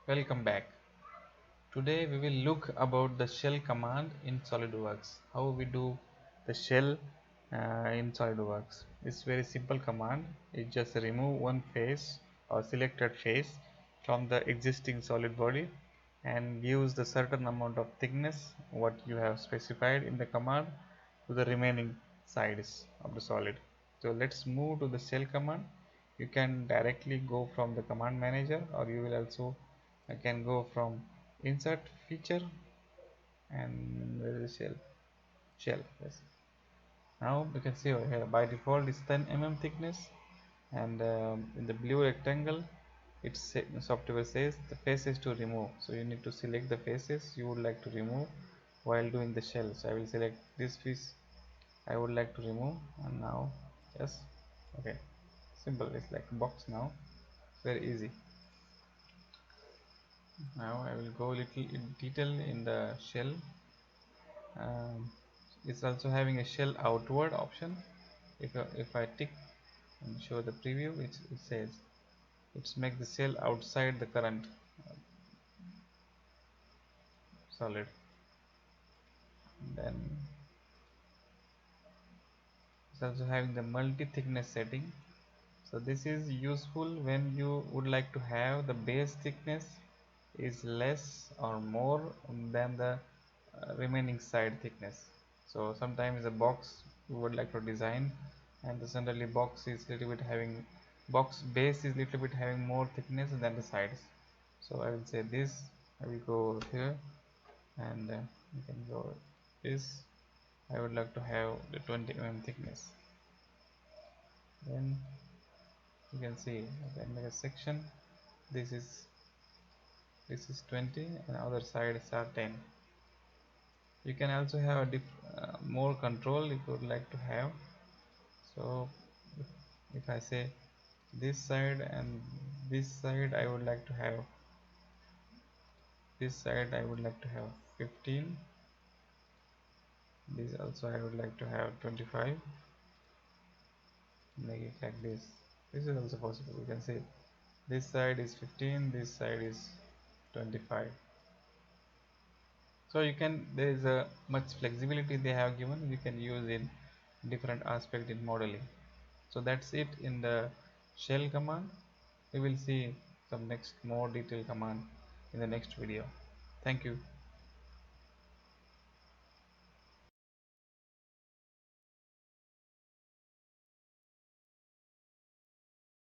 Welcome back. Today we will look about the shell command in Solidworks. How we do the shell in Solidworks. It's very simple command. It just remove one face or selected face from the existing solid body and gives the certain amount of thickness what you have specified in the command to the remaining sides of the solid. So let's move to the shell command. You can directly go from the command manager, or you will also can go from insert feature and where is the shell. Yes, now you can see over here by default is 10 thickness, and in the blue rectangle software says the faces to remove, so you need to select the faces you would like to remove while doing the shell. So I will select this piece I would like to remove, and now yes, okay, simple. It's like a box now, very easy. Now I will go little in detail in the shell. It's also having a shell outward option. If I tick and show the preview, it says it's make the shell outside the current solid. And then it's also having the multi thickness setting. So this is useful when you would like to have the base thickness is less or more than the remaining side thickness. So sometimes the box you would like to design, and the generally box is little bit having box base is little bit having more thickness than the sides. So I will say this, I will go here, and you can go this. I would like to have the 20 thickness. Then you can see I can make a section. This is 20 and other sides are 10. You can also have a more control if you would like to have. So if I say this side and this side, I would like to have this side I would like to have 15, this also I would like to have 25, make it like this is also possible. You can say this side is 15, this side is 25. So you can, there is a much flexibility they have given, you can use in different aspect in modeling. So that's it in the shell command. We will see some next more detailed command in the next video. Thank you.